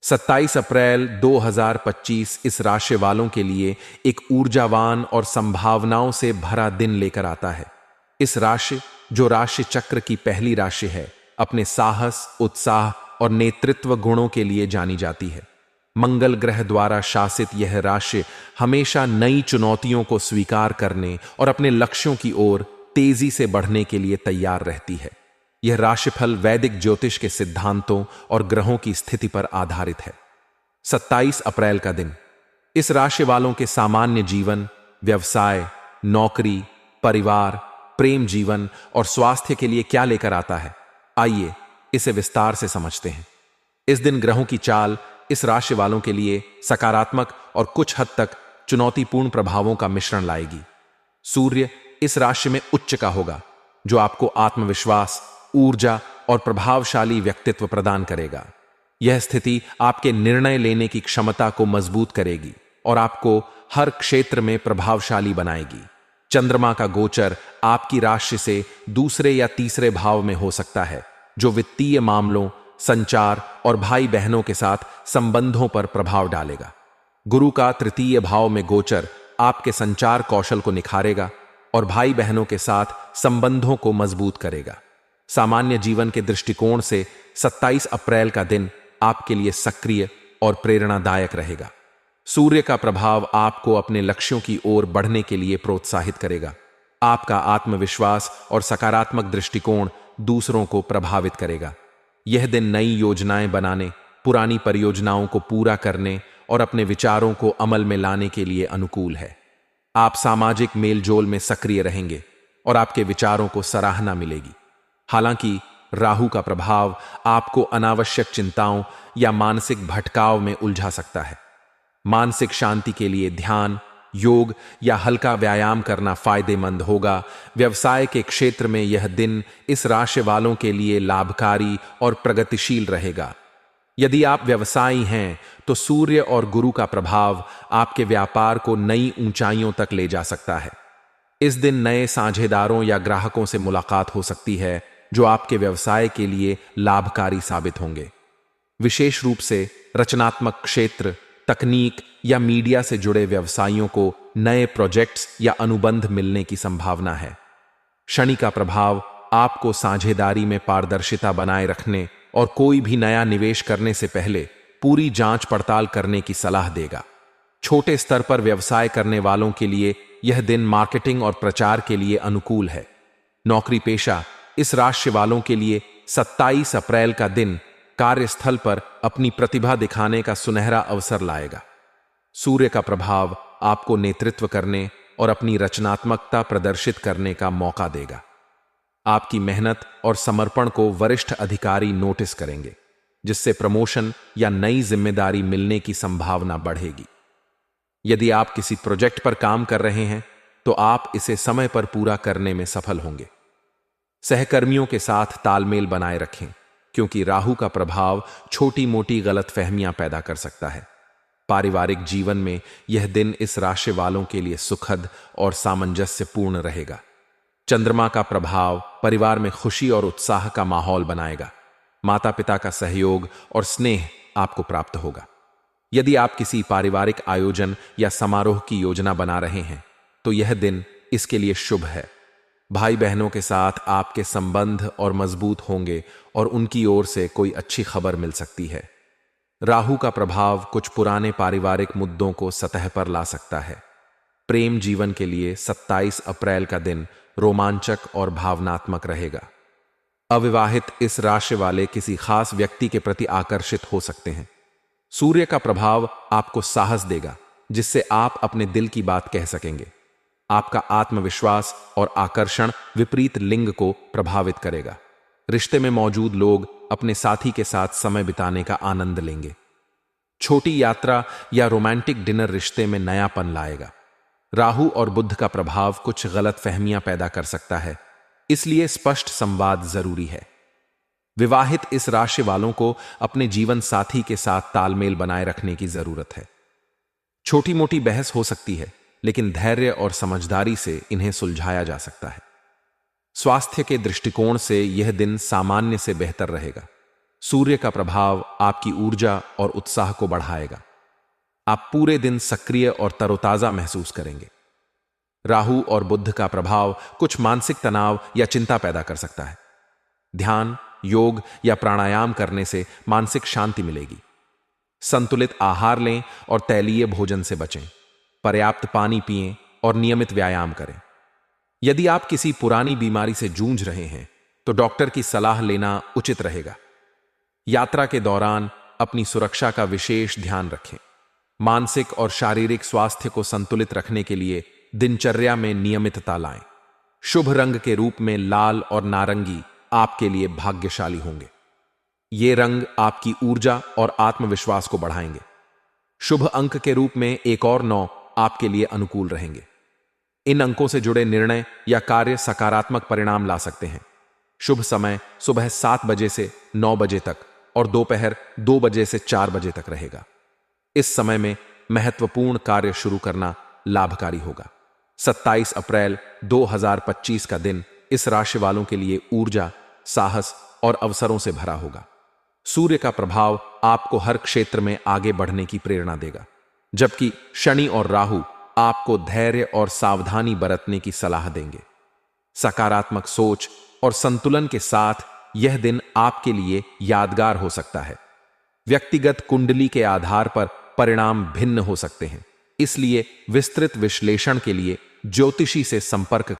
27 अप्रैल 2025 इस राशि वालों के लिए एक ऊर्जावान और संभावनाओं से भरा दिन लेकर आता है। इस राशि, जो राशि चक्र की पहली राशि है, अपने साहस, उत्साह और नेतृत्व गुणों के लिए जानी जाती है। मंगल ग्रह द्वारा शासित यह राशि हमेशा नई चुनौतियों को स्वीकार करने और अपने लक्ष्यों की ओर तेजी से बढ़ने के लिए तैयार रहती है। यह राशिफल वैदिक ज्योतिष के सिद्धांतों और ग्रहों की स्थिति पर आधारित है। 27 अप्रैल का दिन इस राशि वालों के सामान्य जीवन, व्यवसाय, नौकरी, परिवार, प्रेम जीवन और स्वास्थ्य के लिए क्या लेकर आता है, आइए इसे विस्तार से समझते हैं। इस दिन ग्रहों की चाल इस राशि वालों के लिए सकारात्मक और कुछ हद तक चुनौतीपूर्ण प्रभावों का मिश्रण लाएगी। सूर्य इस राशि में उच्च का होगा, जो आपको आत्मविश्वास, ऊर्जा और प्रभावशाली व्यक्तित्व प्रदान करेगा। यह स्थिति आपके निर्णय लेने की क्षमता को मजबूत करेगी और आपको हर क्षेत्र में प्रभावशाली बनाएगी। चंद्रमा का गोचर आपकी राशि से दूसरे या तीसरे भाव में हो सकता है, जो वित्तीय मामलों, संचार और भाई बहनों के साथ संबंधों पर प्रभाव डालेगा। गुरु का तृतीय भाव में गोचर आपके संचार कौशल को निखारेगा और भाई बहनों के साथ संबंधों को मजबूत करेगा। सामान्य जीवन के दृष्टिकोण से 27 अप्रैल का दिन आपके लिए सक्रिय और प्रेरणादायक रहेगा। सूर्य का प्रभाव आपको अपने लक्ष्यों की ओर बढ़ने के लिए प्रोत्साहित करेगा। आपका आत्मविश्वास और सकारात्मक दृष्टिकोण दूसरों को प्रभावित करेगा। यह दिन नई योजनाएं बनाने, पुरानी परियोजनाओं को पूरा करने और अपने विचारों को अमल में लाने के लिए अनुकूल है। आप सामाजिक मेलजोल में सक्रिय रहेंगे और आपके विचारों को सराहना मिलेगी। हालांकि राहु का प्रभाव आपको अनावश्यक चिंताओं या मानसिक भटकाव में उलझा सकता है। मानसिक शांति के लिए ध्यान, योग या हल्का व्यायाम करना फायदेमंद होगा। व्यवसाय के क्षेत्र में यह दिन इस राशि वालों के लिए लाभकारी और प्रगतिशील रहेगा। यदि आप व्यवसायी हैं तो सूर्य और गुरु का प्रभाव आपके व्यापार को नई ऊंचाइयों तक ले जा सकता है। इस दिन नए साझेदारों या ग्राहकों से मुलाकात हो सकती है, जो आपके व्यवसाय के लिए लाभकारी साबित होंगे। विशेष रूप से रचनात्मक क्षेत्र, तकनीक या मीडिया से जुड़े व्यवसायियों को नए प्रोजेक्ट्स या अनुबंध मिलने की संभावना है। शनि का प्रभाव आपको साझेदारी में पारदर्शिता बनाए रखने और कोई भी नया निवेश करने से पहले पूरी जांच पड़ताल करने की सलाह देगा। छोटे स्तर पर व्यवसाय करने वालों के लिए यह दिन मार्केटिंग और प्रचार के लिए अनुकूल है। नौकरी पेशा इस राशि वालों के लिए 27 अप्रैल का दिन कार्यस्थल पर अपनी प्रतिभा दिखाने का सुनहरा अवसर लाएगा। सूर्य का प्रभाव आपको नेतृत्व करने और अपनी रचनात्मकता प्रदर्शित करने का मौका देगा। आपकी मेहनत और समर्पण को वरिष्ठ अधिकारी नोटिस करेंगे, जिससे प्रमोशन या नई जिम्मेदारी मिलने की संभावना बढ़ेगी। यदि आप किसी प्रोजेक्ट पर काम कर रहे हैं तो आप इसे समय पर पूरा करने में सफल होंगे। सहकर्मियों के साथ तालमेल बनाए रखें, क्योंकि राहु का प्रभाव छोटी मोटी गलतफहमियां पैदा कर सकता है। पारिवारिक जीवन में यह दिन इस राशि वालों के लिए सुखद और सामंजस्यपूर्ण रहेगा। चंद्रमा का प्रभाव परिवार में खुशी और उत्साह का माहौल बनाएगा। माता पिता का सहयोग और स्नेह आपको प्राप्त होगा। यदि आप किसी पारिवारिक आयोजन या समारोह की योजना बना रहे हैं तो यह दिन इसके लिए शुभ है। भाई बहनों के साथ आपके संबंध और मजबूत होंगे और उनकी ओर से कोई अच्छी खबर मिल सकती है। राहु का प्रभाव कुछ पुराने पारिवारिक मुद्दों को सतह पर ला सकता है। प्रेम जीवन के लिए 27 अप्रैल का दिन रोमांचक और भावनात्मक रहेगा। अविवाहित इस राशि वाले किसी खास व्यक्ति के प्रति आकर्षित हो सकते हैं। सूर्य का प्रभाव आपको साहस देगा, जिससे आप अपने दिल की बात कह सकेंगे। आपका आत्मविश्वास और आकर्षण विपरीत लिंग को प्रभावित करेगा। रिश्ते में मौजूद लोग अपने साथी के साथ समय बिताने का आनंद लेंगे। छोटी यात्रा या रोमांटिक डिनर रिश्ते में नयापन लाएगा। राहु और बुध का प्रभाव कुछ गलतफहमियां पैदा कर सकता है, इसलिए स्पष्ट संवाद जरूरी है। विवाहित इस राशि वालों को अपने जीवन साथी के साथ तालमेल बनाए रखने की जरूरत है। छोटी मोटी बहस हो सकती है, लेकिन धैर्य और समझदारी से इन्हें सुलझाया जा सकता है। स्वास्थ्य के दृष्टिकोण से यह दिन सामान्य से बेहतर रहेगा। सूर्य का प्रभाव आपकी ऊर्जा और उत्साह को बढ़ाएगा। आप पूरे दिन सक्रिय और तरोताजा महसूस करेंगे। राहु और बुध का प्रभाव कुछ मानसिक तनाव या चिंता पैदा कर सकता है। ध्यान, योग या प्राणायाम करने से मानसिक शांति मिलेगी। संतुलित आहार लें और तैलीय भोजन से बचें। पर्याप्त पानी पिएं और नियमित व्यायाम करें। यदि आप किसी पुरानी बीमारी से जूझ रहे हैं तो डॉक्टर की सलाह लेना उचित रहेगा। यात्रा के दौरान अपनी सुरक्षा का विशेष ध्यान रखें। मानसिक और शारीरिक स्वास्थ्य को संतुलित रखने के लिए दिनचर्या में नियमितता लाएं। शुभ रंग के रूप में लाल और नारंगी आपके लिए भाग्यशाली होंगे। ये रंग आपकी ऊर्जा और आत्मविश्वास को बढ़ाएंगे। शुभ अंक के रूप में 1 और 9 आपके लिए अनुकूल रहेंगे। इन अंकों से जुड़े निर्णय या कार्य सकारात्मक परिणाम ला सकते हैं। शुभ समय सुबह 7 बजे से 9 बजे तक और दोपहर 2 बजे से 4 बजे तक रहेगा। इस समय में महत्वपूर्ण कार्य शुरू करना लाभकारी होगा। 27 अप्रैल 2025 का दिन इस राशि वालों के लिए ऊर्जा, साहस और अवसरों से भरा होगा। सूर्य का प्रभाव आपको हर क्षेत्र में आगे बढ़ने की प्रेरणा देगा, जबकि शनि और राहु आपको धैर्य और सावधानी बरतने की सलाह देंगे। सकारात्मक सोच और संतुलन के साथ यह दिन आपके लिए यादगार हो सकता है। व्यक्तिगत कुंडली के आधार पर परिणाम भिन्न हो सकते हैं, इसलिए विस्तृत विश्लेषण के लिए ज्योतिषी से संपर्क